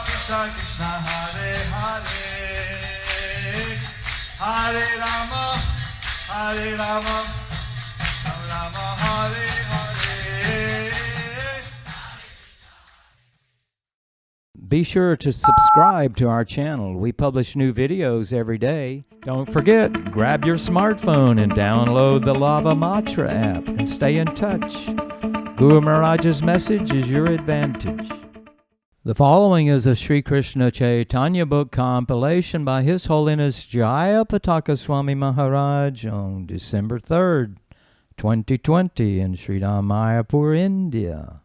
Krishna Krishna Hare Hare Hare Rama Rama Hare Hare. Be sure to subscribe to our channel. We publish new videos every day. Don't forget, grab your smartphone and download the Lava Matra app and stay in touch. Guru Maharaj's message is your advantage. The following is a Sri Krishna Chaitanya book compilation by His Holiness Jaya Pataka Swami Maharaj on December 3rd, 2020 in Sridham Mayapur, India.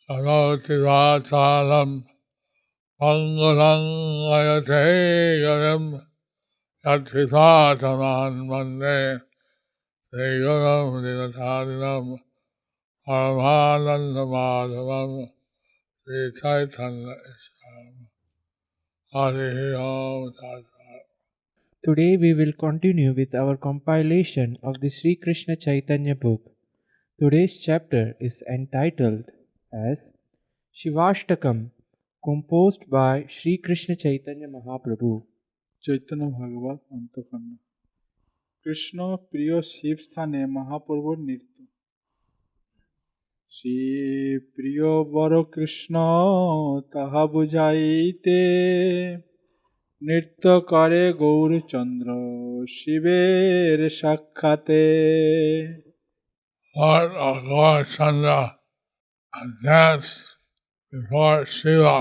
Saroti Vachalam Pangalang Ayate Yaram Yatripataman Mande Sriyoram Dinatarinam Paramananda Madhavam Sri Chaitanya Islam Hare Om Tat Sat. Today we will continue with our compilation of the Sri Krishna Chaitanya book. Today's chapter is entitled as Shivashtakam, composed by Sri Krishna Chaitanya Mahaprabhu. Chaitanya ভাগবত অন্তঃখণ্ড কৃষ্ণ প্রিয় শিব স্থানে মহাপ্রভুর নৃত্য শ্রী প্রিয় বর কৃষ্ণ তাহা বুঝাইতে নৃত্য করে গৌরচন্দ্র শিবের সাক্ষাতে Lord Chandra danced before Shiva,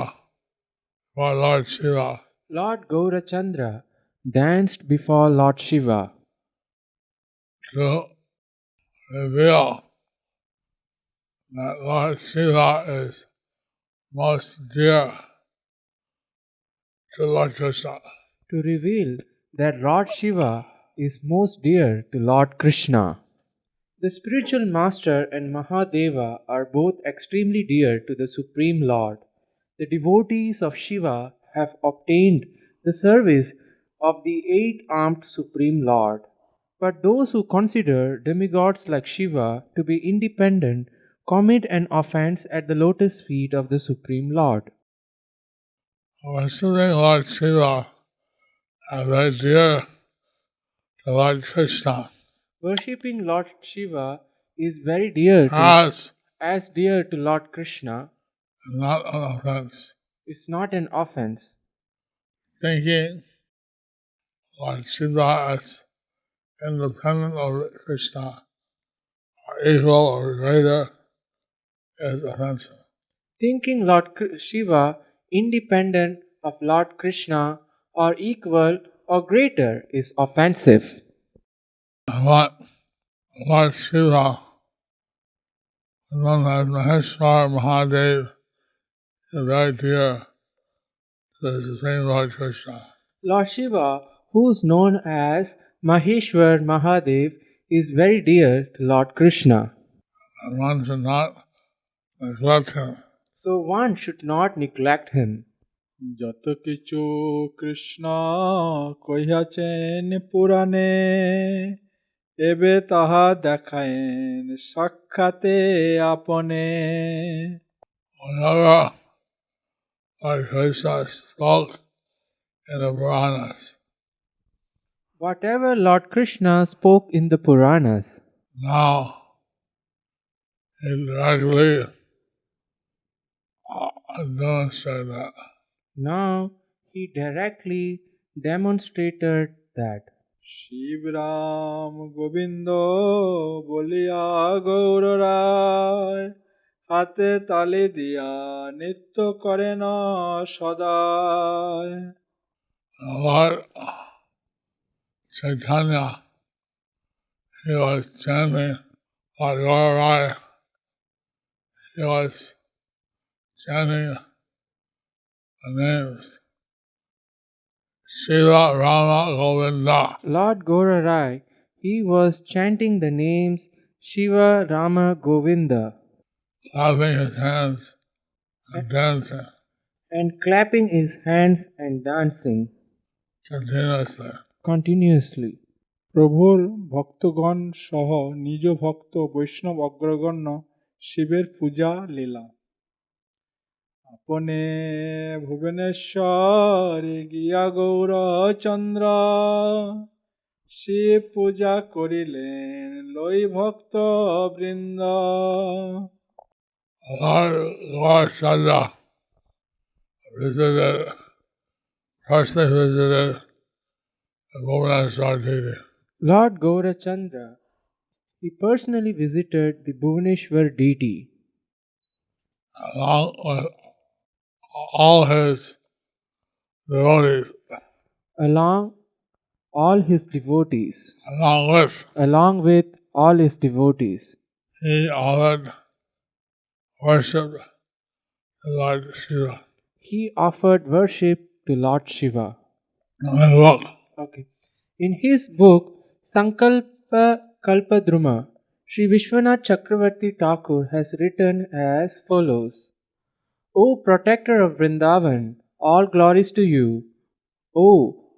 for Lord Shiva. Lord Gaurachandra danced before Lord Shiva To reveal that Lord Shiva is most dear to Lord Krishna. to reveal that Lord Shiva is most dear to Lord Krishna. The spiritual master and Mahadeva are both extremely dear to the Supreme Lord. The devotees of Shiva have obtained the service of the eight-armed Supreme Lord. But those who consider demigods like Shiva to be independent commit an offense at the lotus feet of the Supreme Lord. Worshipping Lord Shiva as very dear to Lord Krishna Worshipping Lord Shiva is very dear to as dear to Lord Krishna not an offense. is not an offense. Thinking Lord Shiva as independent of Krishna or equal or greater is offensive. Thinking Lord Shiva independent of Lord Krishna or equal or greater is offensive. But Lord Shiva, known as Maheshwar Mahadev, is very dear to the Supreme Lord Krishna. Lord Shiva, who is known as Maheshwar Mahadev, is very dear to Lord Krishna. And one should not neglect him. So one should not neglect him. যত কিছু কৃষ্ণ কহিয়াছেন পুরাণে এবে তাহা দেখায়েন সাক্ষাতে আপনে Whenever Lord Krishna spoke in the Puranas, Whatever Lord Krishna spoke in the Puranas, now he directly demonstrated that. now he directly demonstrated that. Shiva Ram Govinda বলিয়া গৌর রায় হাতে তালি দিয়া নৃত্য করে না সদায় Lord Chaitanya, he was chanting Lord Gaurarai, he was chanting the names Shiva, Rama, Govinda. Lord Gaurarai, he was chanting the names Shiva, Rama, Govinda clapping his hands and dancing and clapping his hands and dancing continuously. continuously. প্রভুর ভক্তগণ সহ নিজ ভক্ত বৈষ্ণব অগ্রগণ্য শিবের পূজা লীলা। আপনে ভুবনেশ্বরে গিয়া গৌরচন্দ্র শিব পূজা করিলেন লই ভক্ত বৃন্দ। Lord Chandra visited, personally visited the Bhubaneswar deity. Lord Gaurachandra, he personally visited the Bhuvaneshwar deity along with all his devotees, along all his devotees. along with All his devotees. he offered worship to Lord Shiva. He offered worship to Lord Shiva. And look, Okay. In his book Sankalpa Kalpadruma, Sri Vishwanath Chakravarti Thakur has written as follows: O protector of Vrindavan, all glories to you. O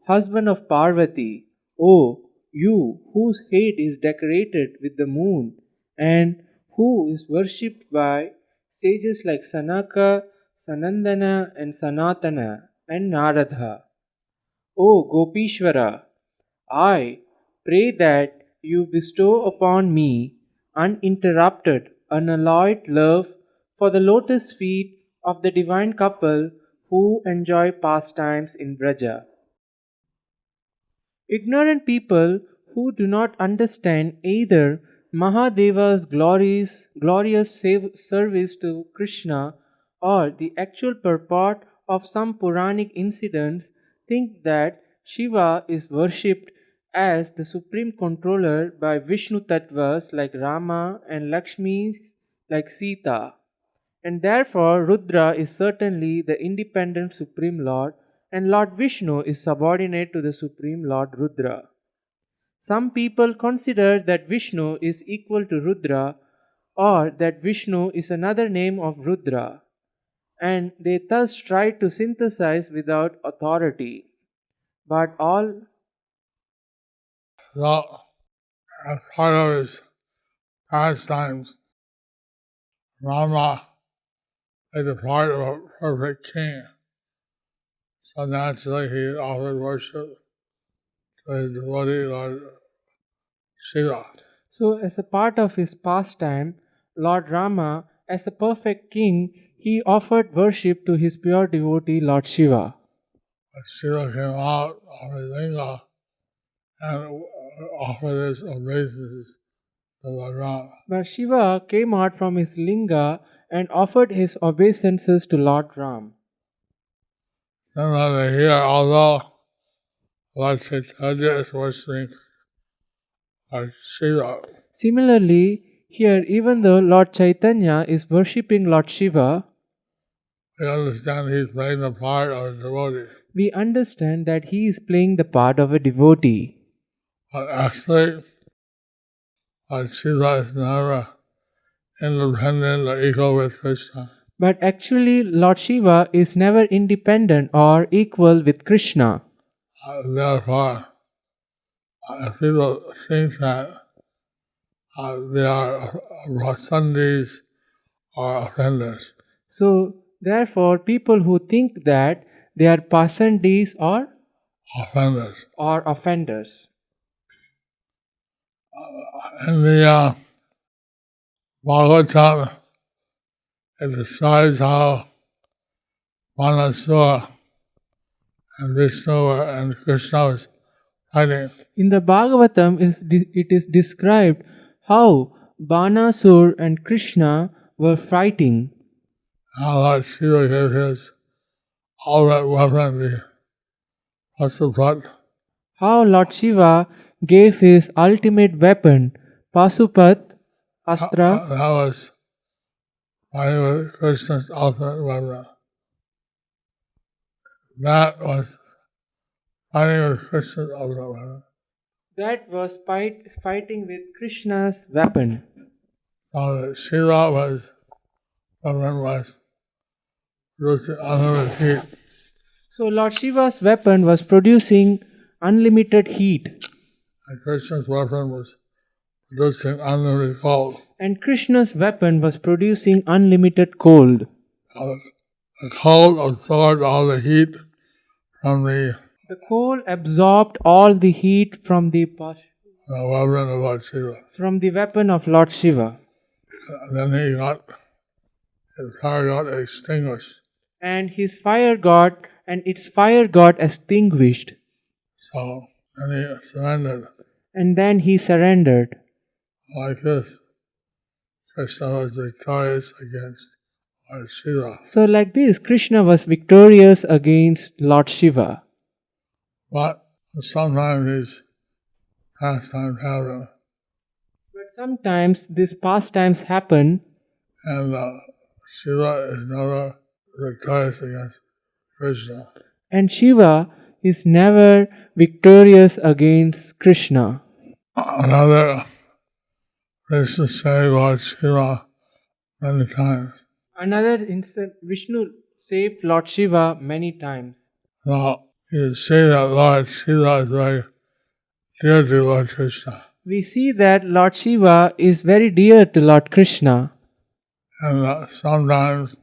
husband of Parvati, O you whose head is decorated with the moon and who is worshipped by sages like Sanaka, Sanandana, and Sanatana and Narada. O Gopishwara, I pray that you bestow upon me uninterrupted, unalloyed love for the lotus feet of the divine couple who enjoy pastimes in Braja. Ignorant people who do not understand either Mahadeva's glorious service to Krishna or the actual purport of some Puranic incidents think that Shiva is worshipped as the supreme controller by Vishnu Tattvas like Rama and Lakshmi like Sita. And therefore Rudra is certainly the independent Supreme Lord and Lord Vishnu is subordinate to the Supreme Lord Rudra. Some people consider that Vishnu is equal to Rudra or that Vishnu is another name of Rudra, and they thus try to synthesize without authority. But all so as part of his pastimes, Rama is a part of a perfect king. So naturally he offered worship to his devotee Lord Shiva. So, as a part of his pastime, Lord Rama, as a perfect king, he offered worship to his pure devotee Lord Shiva. But Shiva came out of his linga and offered his obeisances to Lord Rama. But Shiva came out from his linga and offered his obeisances to Lord Ram. Similarly here, although Lord Chaitanya is worshipping Lord Shiva, Similarly, here, even though Lord Chaitanya is worshipping Lord Shiva, we understand he's playing the part of a devotee. we understand that he is playing the part of a devotee. But actually, Lord Shiva is never independent or equal with Krishna. But actually, Lord Shiva is never independent or equal with Krishna. Therefore, if people think that they are Sandhis or offenders, So, therefore, people who think that they are pasandis or offenders. In the Bhagavatam, it describes how Manasura and Vishnu and Krishna was fighting. In the Bhagavatam, it is described how Banasur and Krishna were fighting. How Lord Shiva gave his ultimate weapon, the Pasupat, How Lord Shiva gave his ultimate weapon, Pasupat, Astra, that was fighting with Krishna's ultimate weapon. That was fighting with Krishna's ultimate weapon. that was fighting with Krishna's weapon. So that Shiva weapon was producing unlimited heat. So Lord Shiva's weapon was producing unlimited heat. And Krishna's weapon was producing unlimited gold. And Krishna's weapon was producing unlimited gold. The coal absorbed all the heat from the The coal absorbed all the heat from the weapon of Lord Shiva. weapon of Lord Shiva. And then his fire got extinguished. And its fire got extinguished. So then he surrendered. And then he surrendered. Like this, Krishna was victorious against Lord Shiva. So like this, Krishna was victorious against Lord Shiva. But sometimes these pastimes happen, But sometimes these pastimes happen, and Shiva is never victorious against Krishna. and Shiva is never victorious against Krishna. Another is to say Lord Shiva many times. Another instant, Vishnu saved Lord Shiva many times. Now, you see that Lord Shiva is very dear to Lord Krishna. We see that Lord Shiva is very dear to Lord Krishna. And sometimes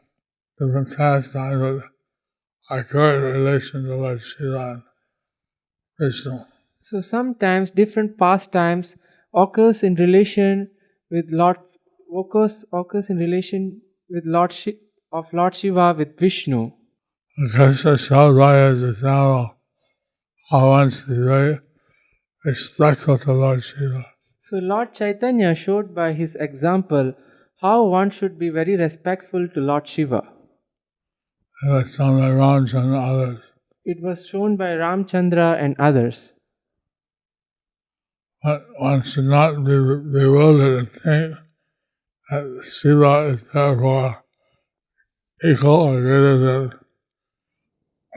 different pastimes would occur in relation to Lord Shiva and Vishnu. So sometimes different pastimes occurs in relation with Lord Shiva with Vishnu. Krishna showed by his example how one should be very respectful to Lord Shiva. So Lord Chaitanya showed by his example how one should be very respectful to Lord Shiva. It was shown by Ramchandra and others. It was shown by Ramchandra and others. But one should not be bewildered and think that Shiva is therefore equal or greater than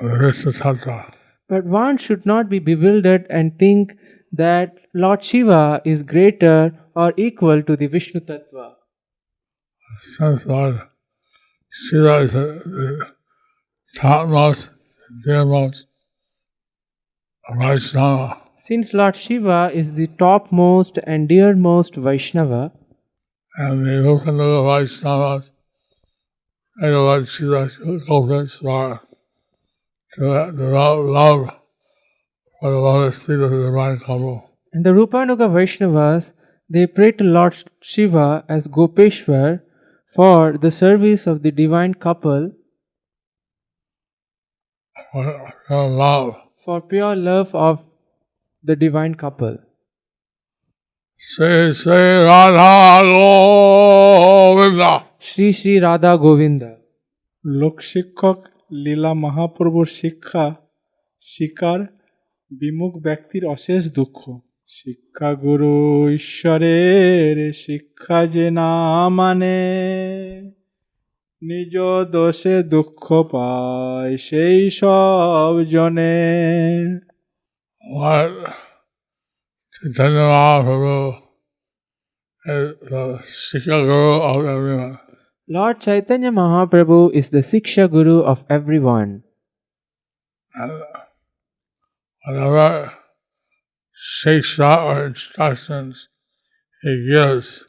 the Vishnu Tattva. But one should not be bewildered and think that Lord Shiva is greater or equal to the Vishnu Tattva. Since Lord Shiva is the topmost, dearmost Vaishnava, Since Lord Shiva is the topmost and dearmost Vaishnava, and the Upanuga Vaishnavas and Lord Shiva's culprits for to develop love for the lotus feet of the divine couple. and the Rupanuga Vaishnavas, they pray to Lord Shiva as Gopeshwar for the service of the divine couple, For love. for pure love of the divine couple. Sri Sri Radha Govinda. Shri Shri Radha Govinda. লোকশিক্ষক লীলা মহাপ্রভুর শিক্ষা শিকার বিমুখ ব্যক্তির অশেষ দুঃখ। শিক্ষা গুরু ঈশ্বরের শিক্ষা যে না মানে নিজ দোষে দুঃখ পায় সেই সব জনে। What Chaitanya Mahaprabhu is the Sikha Guru of everyone. Lord Chaitanya Mahaprabhu is the Siksha Guru of everyone. And whatever Shiksha or instructions he gives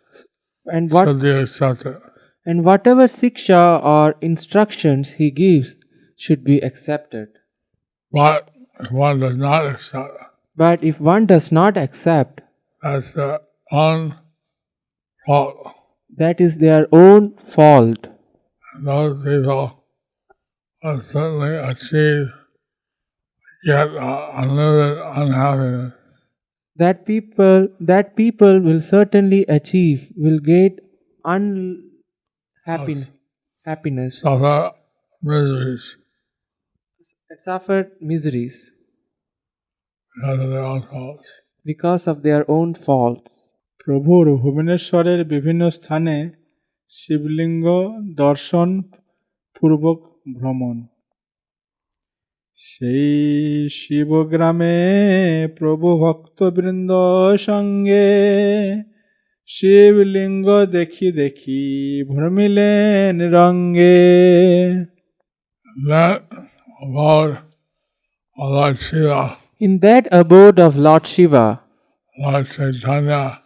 should be accepted. And whatever Siksha or instructions he gives should be accepted. But if one does not accept, But if one does not accept, that's their own fault. that is their own fault. And those people will certainly achieve yet unlimited unhappiness. That people will certainly achieve, will get happiness, Suffer miseries suffer miseries because of their own faults. because of their own faults. প্রভুর ভুবনেশ্বরের বিভিন্ন স্থানে শিবলিঙ্গ দর্শন পূর্বক ভ্রমণ। সেই শিবগ্রামে প্রভু ভক্তবৃন্দ সঙ্গে শিবলিঙ্গ দেখি দেখি ভ্রমিলেন রঙ্গে। That abode of Lord Shiva In that abode of Lord Shiva, Lord Chaitanya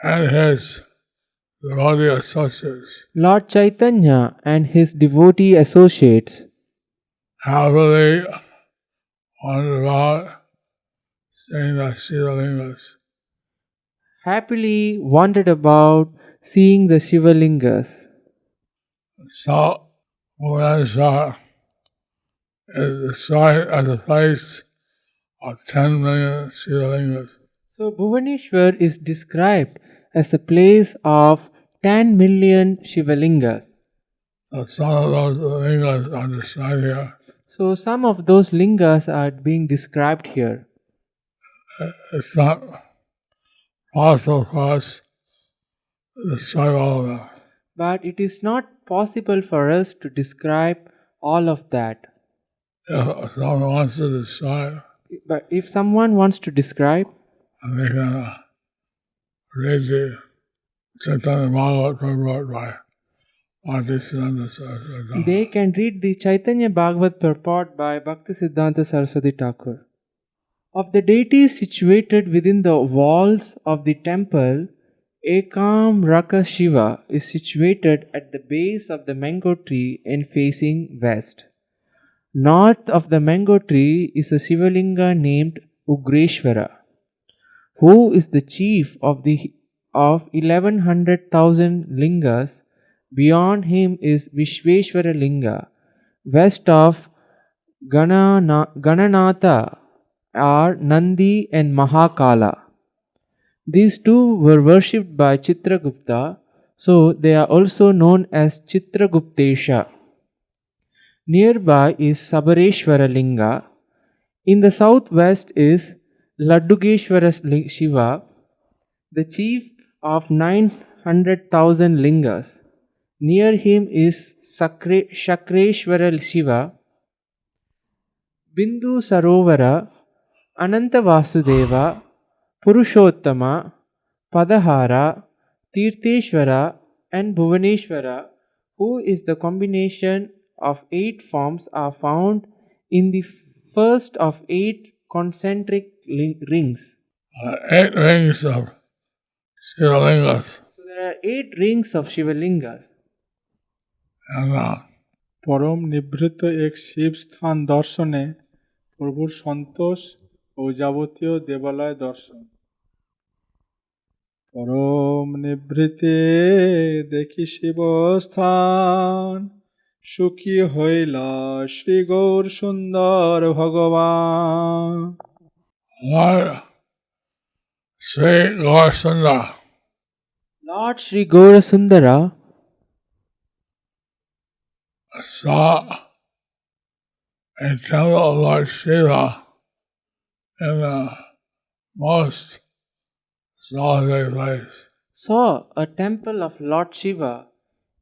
and his devotee associates Lord Chaitanya and his devotee associates happily wandered about seeing the Shivalingas. happily wandered about seeing the Shivalingas. So Bhubaneswar is described as a place of 10 million Shivalingas. So Bhuvaneshwar is described as a place of 10 million Shivalingas. So some of those lingas are described here. So some of those lingas are being described here. It's not possible for us to describe all of them. But it is not possible for us to describe all of that. If someone wants to describe, But if someone wants to describe, and they can read the Chaitanya Bhagavat purport by Bhaktisiddhanta Saraswati. they can read the Chaitanya Bhagavat purport by Bhaktisiddhanta Saraswati Thakur. Of the deities situated within the walls of the temple, Ekam Raka Shiva is situated at the base of the mango tree and facing west. North of the mango tree is a Shivalinga named Ugreshwara, who is the chief of 1100,000 lingas. Beyond him is Vishveshwara Linga. West of Gananatha are Nandi and Mahakala. These two were worshipped by Chitragupta, so they are also known as Chitraguptesha. Nearby is Sabareshwara Linga. In the southwest is Laddugeshwara Shiva, the chief of 900,000 lingas. Near him is Shakreshwara Shiva, Bindu Sarovara, Ananta Vasudeva, Purushottama, Padahara, Tirtheshwara, and Bhuvaneshwara, who is the combination of 8 forms, are found in the first of 8 concentric rings. 8 rings of Shivalingas. So there are 8 rings of Shivalingas. And পরম নিভৃত এক শিব স্থান দর্শনে প্রভুর সন্তোষ ও যাবতীয় দেবালয় দর্শন। পরম নিভৃতে দেখি শিব স্থান, সুখী হইলা শ্রী গৌর সুন্দর ভগবান। Lord Sri Gaurasundara Lord Sri Gaurasundara saw a temple of Lord Shiva in the most solitary place. saw a temple of Lord Shiva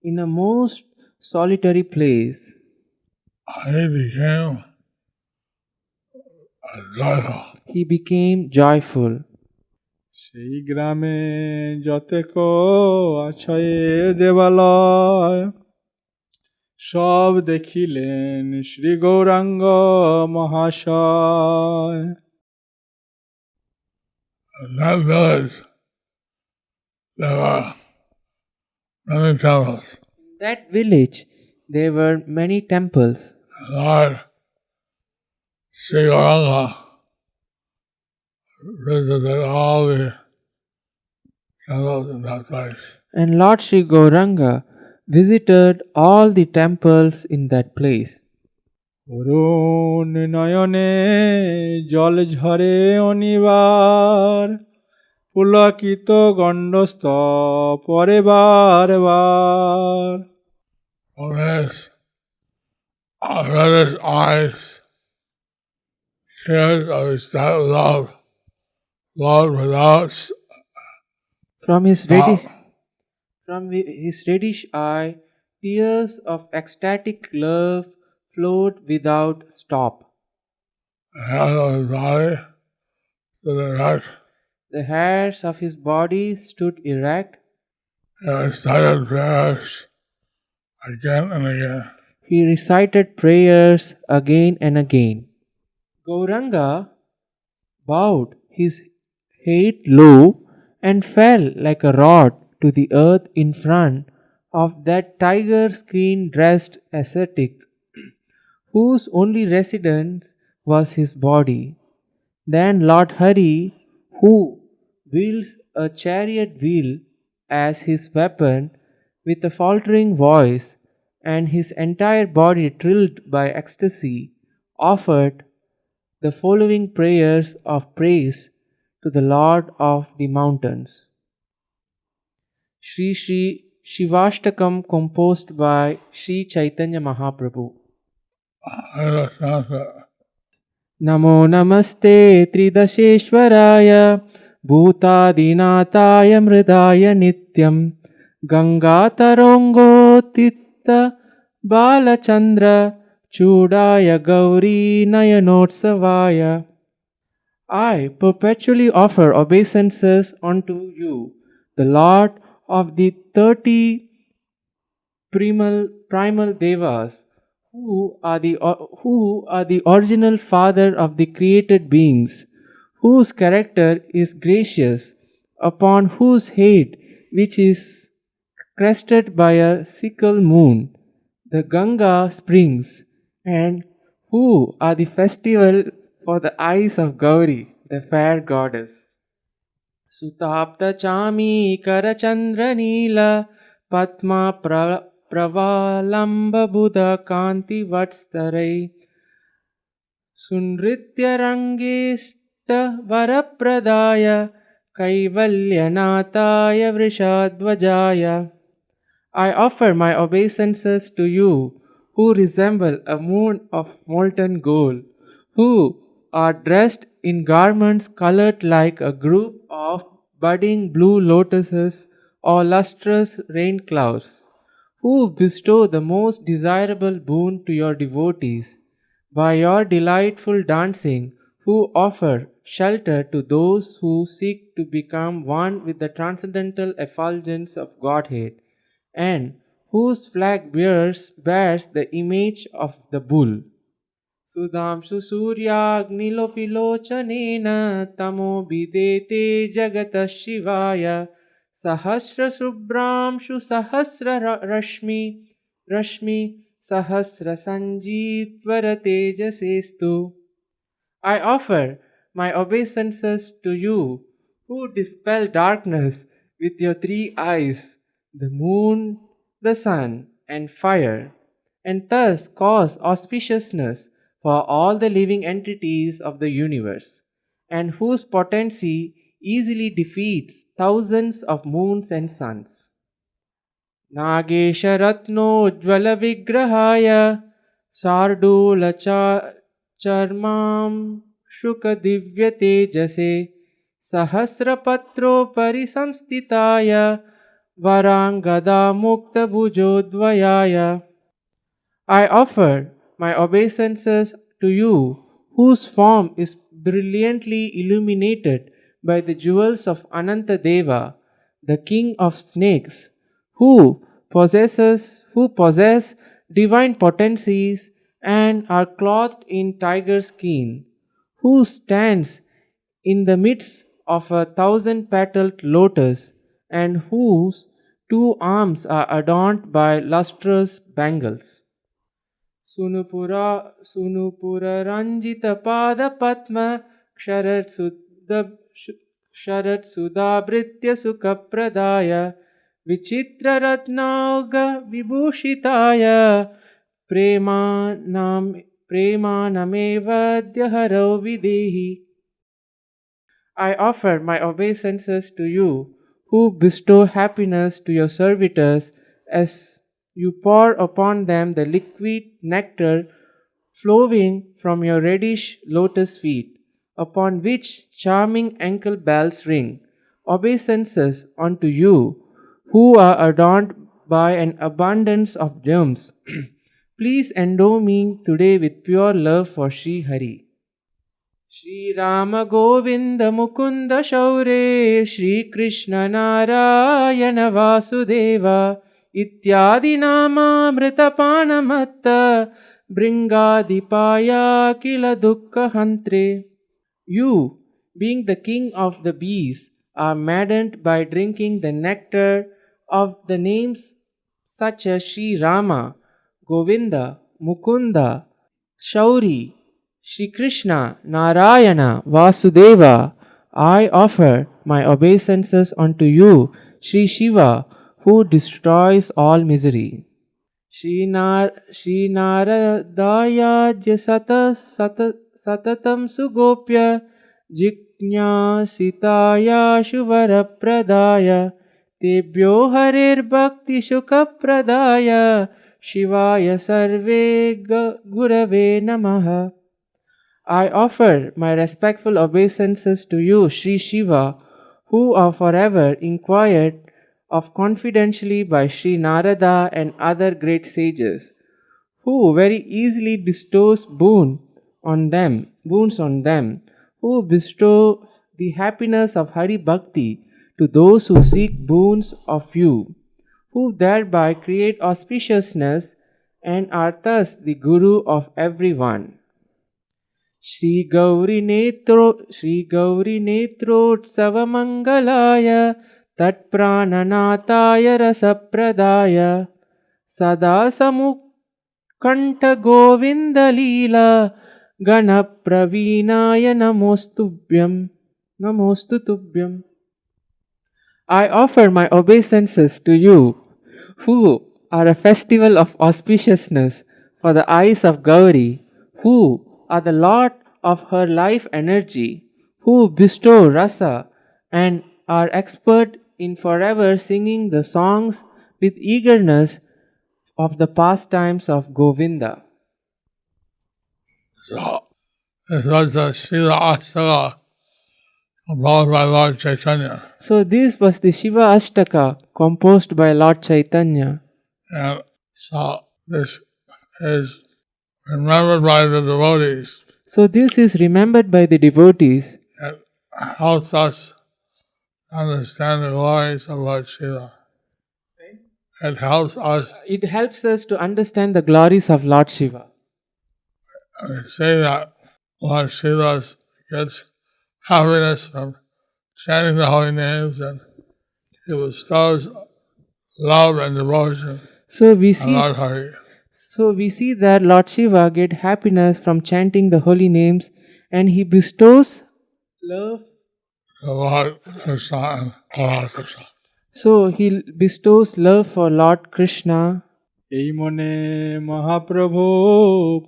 in a most solitary place. He became joyful. He became joyful. সেই গ্রামে যতেক আছে দেবালয়, সব দেখিলেন শ্রী গৌরাঙ্গ মহাশয়। In that village, there were many temples. In that village, there were many temples. Lord Sri Gauranga visited all the temples in that place. And Lord Sri Gauranga visited all the temples in that place. অরুণ নয়নে জল ঝরে অনিবার, পুলকিত গণ্ডস্থ পরে বারবার। From his reddish eyes, tears of ecstatic love flowed without From his stop. reddish eye, tears of ecstatic love flowed without stop. The hair of his body stood erect. The hairs of his body stood erect. He recited prayers again and again. He recited prayers again and again. Gauranga bowed his head low and fell like a rod to the earth in front of that tiger skin dressed ascetic, whose only residence was his body. Then Lord Hari, who wields a chariot wheel as his weapon, with a faltering voice and his entire body thrilled by ecstasy, offered the following prayers of praise to the Lord of the mountains. Sri Sri Shivashtakam composed by Sri Chaitanya Mahaprabhu. Namo Namaste Tridasheshwaraya Bhutadinataya Mridaya Nityam Gangatarongotitta Balachandra Chudaya Gauri Nayanotsavaya. I perpetually offer obeisances unto you, the Lord of the 30 primal devas, who are the original father of the created beings, whose character is gracious, upon whose head, which is crested by a sickle moon, the Ganga springs, and who are the festival for the eyes of Gauri, the fair goddess. Sutapta Chami Karachandra Nila Padma Pravalamba Buddha Kanti Vatstarai Sunritya Rangista Varapradaya Kaivalyanataya Vrishadvajaya. I offer my obeisances to you, who resemble a moon of molten gold, who are dressed in garments colored like a group of budding blue lotuses or lustrous rain clouds, who bestow the most desirable boon to your devotees by your delightful dancing, who offer shelter to those who seek to become one with the transcendental effulgence of Godhead, and whose flag bears the image of the bull. Sudamshu Suryagnilopilochanena Tamo Bidete Jagata Shivaya Sahasra Subramshu Sahasra Rashmi Sahasra Sanjitwara Tejasestu. I offer my obeisances to you, who dispel darkness with your 3 eyes, the moon, the sun, and fire, and thus cause auspiciousness for all the living entities of the universe, and whose potency easily defeats thousands of moons and suns. Nagesha Ratno Jvala Vigrahaya Sardula Charmam Shuka Divya Tejase Sahasrapatro Parisamstitaya Varangada Mukta Bhujodvayaya. I offer my obeisances to you, whose form is brilliantly illuminated by the jewels of Anantadeva, the king of snakes, who possess divine potencies and are clothed in tiger skin, who stands in the midst of a 1,000-petaled lotus, and whose 2 arms are adorned by lustrous bangles. Sunupura Ranjita Pada Padma Ksharat Sudabritya Sukapradaya Vichitra Ratnauga Vibhushitaya Premanameva Dhyaharo Videhi. I offer my obeisances to you, who bestow happiness to your servitors as you pour upon them the liquid nectar flowing from your reddish lotus feet, upon which charming ankle bells ring. Obeisances unto you, who are adorned by an abundance of gems. Please endow me today with pure love for Sri Hari. Shri Rama Govinda Mukunda Shaure Shri Krishna Narayana Vasudeva Ityadi Nama Mritapana Bringadipaya Kila Dukkha Hantre. You, being the king of the bees, are maddened by drinking the nectar of the names such as Sri Rama, Govinda, Mukunda, Shauri, Shri Krishna, Narayana, Vasudeva, I offer my obeisances unto you, Sri Shiva, who destroys all misery. Shri Naradaya Satatam Sugopya Jiknyasitaya Shuvara Tebhyo Harir Bhakti Shuka Pradaya Shivaya Sarve Gurave Namaha. I offer my respectful obeisances to you, Sri Shiva, who are forever inquired of confidentially by Sri Narada and other great sages, who very easily bestows boons on them, who bestow the happiness of Hari Bhakti to those who seek boons of you, who thereby create auspiciousness and are thus the Guru of everyone. Shri Gauri Netrotsavamangalaya Tat Prananataya Rasapradaya Sada Samukkanta Govinda Leela Gana Pravinaya Namostutubhyam. I offer my obeisances to you, who are a festival of auspiciousness for the eyes of Gauri, who are the Lord of her life energy, who bestow rasa and are expert in forever singing the songs with eagerness of the pastimes of Govinda. So, this was the Shiva Ashtaka composed by Lord Chaitanya. So this was the Shiva Ashtaka composed by Lord Chaitanya. And so this is remembered by the devotees. So this is remembered by the devotees. It helps us understand the glories of Lord Shiva. It helps us to understand the glories of Lord Shiva. We say that Lord Shiva gets happiness from chanting the holy names, and he bestows love and devotion So we on Lord Hari. So we see that Lord Shiva get happiness from chanting the holy names, and he bestows love To Lord Krishna and Lord Krishna. So he bestows love for Lord Krishna. এই মনে মহাপ্রভু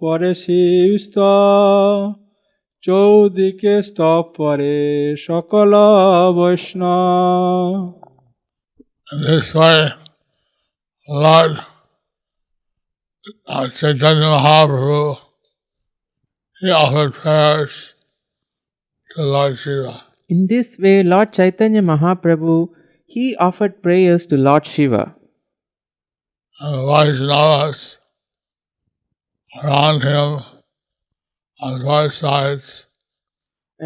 পরে শিবস্ত চৌদিকে স্তব পরে সকল বৈষ্ণব. In this way, Lord Chaitanya Mahaprabhu, he offered prayers to Lord Shiva. In this way, Lord Chaitanya Mahaprabhu, he offered prayers to Lord Shiva. And the Vaishnavas around him on both sides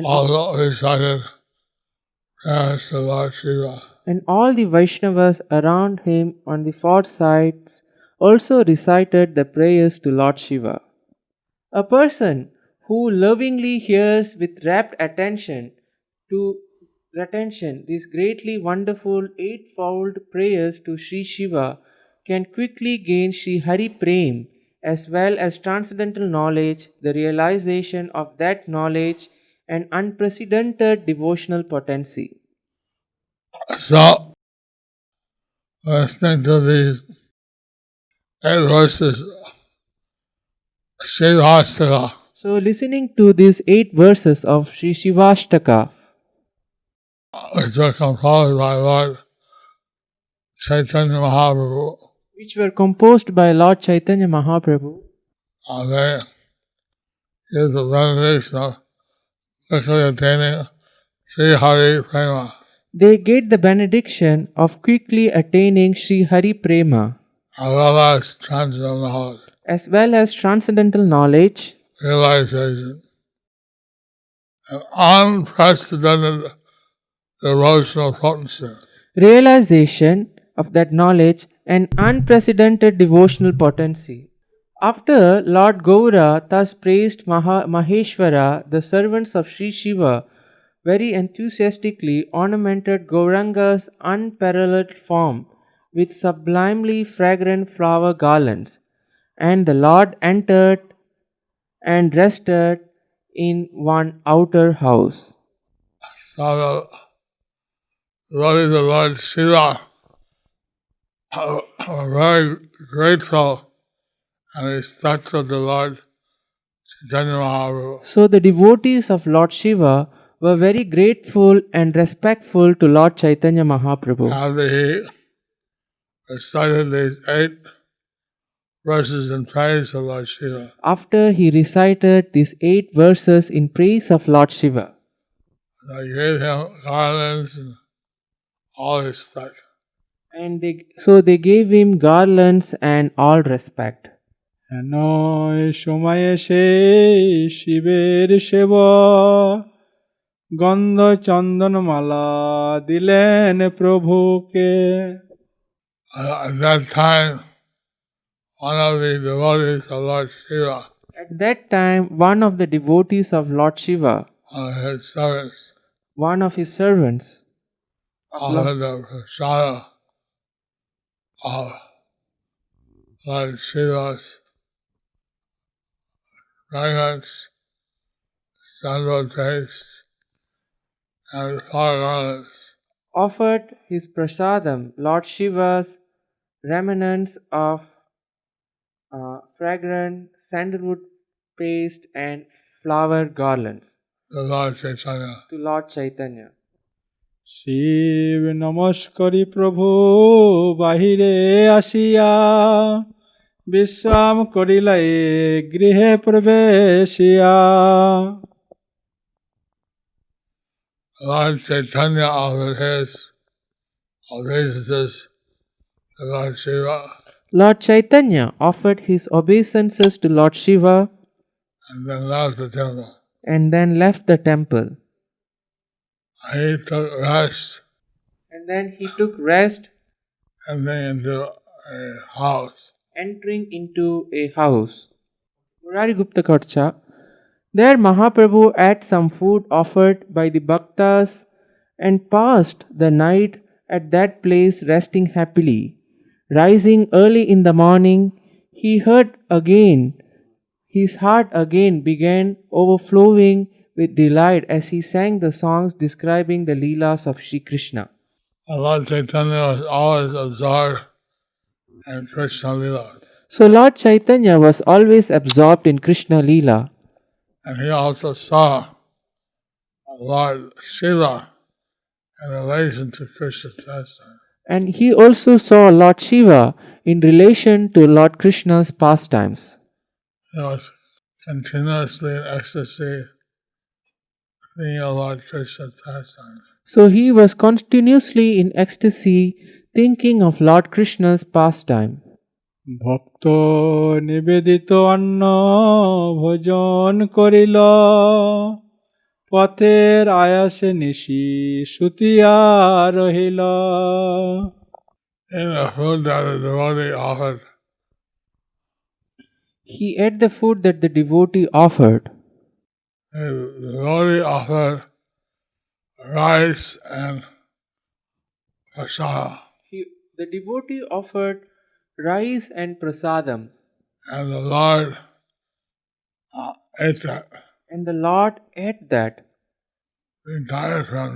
also recited prayers to Lord Shiva. And all the Vaishnavas around him on the four sides also recited the prayers to Lord Shiva. A person who lovingly hears with rapt attention these greatly wonderful eightfold prayers to Sri Shiva can quickly gain Sri Hari Prem as well as transcendental knowledge, the realization of that knowledge, and unprecedented devotional potency. So, listening to these 8 verses, Shivastaka, So, listening to these 8 verses of Sri Shivashtaka, which were composed by Lord Chaitanya Mahaprabhu, which were composed by Lord Chaitanya Mahaprabhu, they give the benediction of quickly attaining Sri Hari Prema, they get the benediction of quickly attaining Sri Hari Prema, as well as transcendental knowledge, realization, and unprecedented devotional potency. Realization of that knowledge and unprecedented devotional potency. After Lord Gaura thus praised Maheshwara, the servants of Sri Shiva, very enthusiastically ornamented Gauranga's unparalleled form with sublimely fragrant flower garlands, and the Lord entered and rested in one outer house. So the Lord Shiva were very grateful and respectful to Lord Chaitanya Mahaprabhu. So the devotees of Lord Shiva were very grateful and respectful to Lord Chaitanya Mahaprabhu. After he recited these 8 verses in praise of Lord Shiva, After he recited these 8 verses in praise of Lord Shiva, they gave him garlands and all respect. and they gave him garlands and all respect. নয় সময়ে সে শিবের সেব গন্ধ চন্দনমালা দিলেন প্রভুকে At that time, one of the devotees of Lord Shiva, At that time, one of the devotees of Lord Shiva, one of his servants, one of his servants, offered the prasada of Lord Shiva's fragrance, sandal taste, and flower garlands. offered his prasadam, Lord Shiva's remnants of fragrant sandalwood paste and flower garlands The Lord Chaitanya. to Lord Chaitanya. Shiva নমস্করি প্রভু বাহিরে আসিয়া বিশ্রাম করিলাই গৃহে প্রবেশিয়া Lord Chaitanya offered his obeisances to Lord Shiva, Lord Chaitanya offered his obeisances to Lord Shiva and then left the temple. and then left the temple. He took rest And then he took rest, and then into a house. entering into a house. Murari Gupta Karcha. There Mahaprabhu ate some food offered by the Bhaktas and passed the night at that place resting happily. Rising early in the morning, he heard again, his heart again began overflowing with delight as he sang the songs describing the Leelas of Sri Krishna. Lord Chaitanya was always absorbed in Krishna Lila. So Lord Chaitanya was always absorbed in Krishna Leela. And he also saw Lord Shiva in relation to Krishna's pastime. And he also saw Lord Shiva in relation to Lord Krishna's pastimes. He was continuously in ecstasy thinking of Lord Krishna's pastime. So he was continuously in ecstasy thinking of Lord Krishna's pastime. ভক্ত নিবেদিত অন্ন ভোজন করিল পথের আয়াসে নিশি সুতিয়া রহিল In the food that the devotee offered, He ate the food that the devotee offered. the devotee offered rice and prasada, The devotee offered rice and prasadam, and the Lord ate that. and the Lord ate that. Being tired from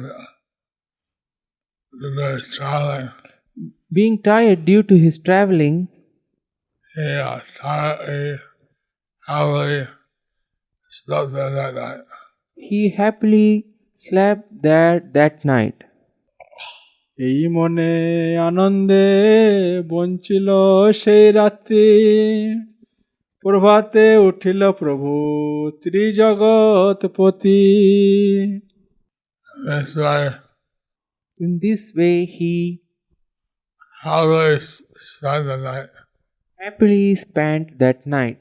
the day's traveling, Being tired due to his traveling, he happily slept there that night. he happily slept there that night. এই মনে আনন্দে বঞ্চিল সেই রাত্রি প্রভাতে উঠিল প্রভু ত্রিজগৎপতি This way, In this way, he happily spent the night. happily spent that night.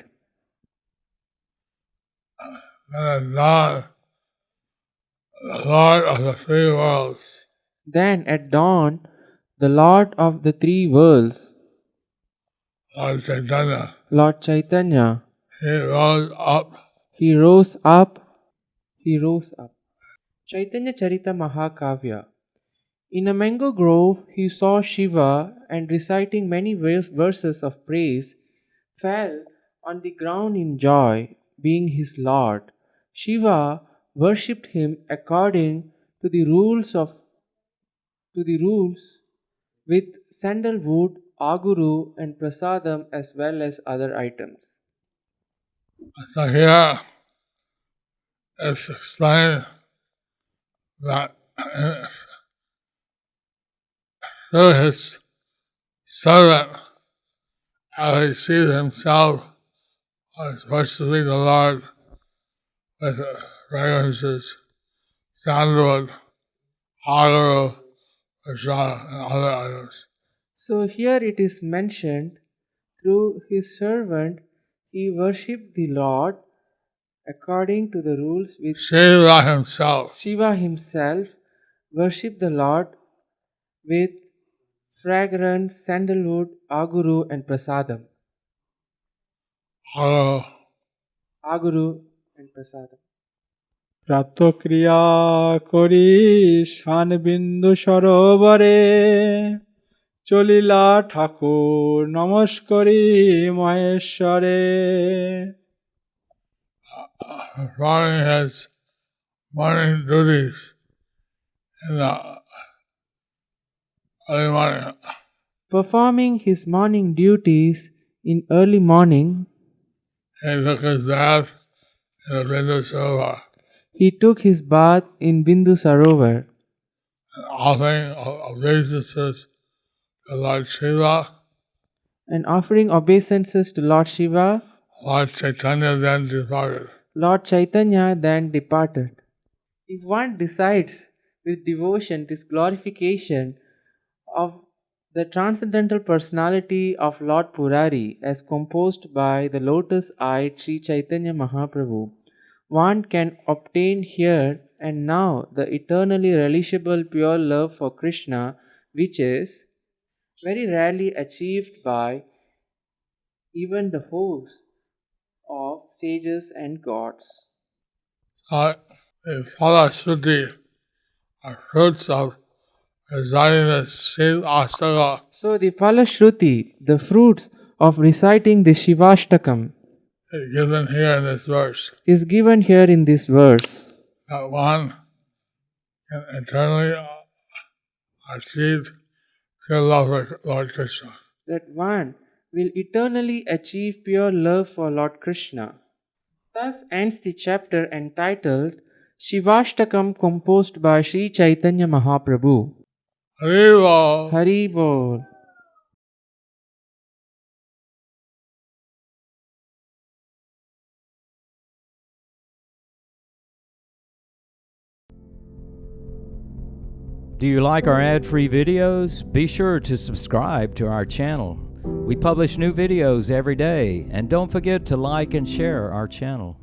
Then at dawn, the Lord of the three worlds, Then at dawn, the Lord of the three worlds, Lord Chaitanya, Lord Chaitanya, he rose up he rose up. Chaitanya Charita Mahakavya. In a mango grove, he saw Shiva and reciting many verses of praise, fell on the ground in joy, being his Lord. Shiva worshipped him according to the rules with sandalwood, aguru, and prasadam as well as other items. So here it's explained that through his servant, how he sees himself as worshiping the Lord with fragrances, sandalwood, agaro, prasad, and other items. So here it is mentioned, through his servant he worshipped the Lord according to the rules with Shiva himself. Shiva himself worshipped the Lord with fragrant sandalwood, aguru, and prasadam. Aguru and prasadam. প্রাতক্রিয়া করি শান বিন্দু সরোবরে চলিলা ঠাকুর নমস্করি মহেশ্বরে। Running his morning duties in the early morning. Performing his morning duties in early morning, He took his bath in the Bindu Sarovar. he took his bath in Bindu Sarovar, Offering obeisances to Lord Shiva. and offering obeisances to Lord Shiva. Lord Chaitanya then departed. Lord Chaitanya then departed. If one decides with devotion this glorification of the transcendental personality of Lord Purari as composed by the lotus-eyed Sri Chaitanya Mahaprabhu, one can obtain here and now the eternally relishable pure love for Krishna, which is very rarely achieved by even the host of sages and gods. The Falashruti are fruits of reciting the Shiv Astaka So the Palashruti, the fruits of reciting the Shivashtakam, is given here in this verse. is given here in this verse. That one can eternally achieve pure love for Lord Krishna. That one will eternally achieve pure love for Lord Krishna. Thus ends the chapter entitled Shivashtakam, composed by Sri Chaitanya Mahaprabhu. Haribo. Hari Bol. Do you like our ad-free videos? Be sure to subscribe to our channel. We publish new videos every day, and don't forget to like and share our channel.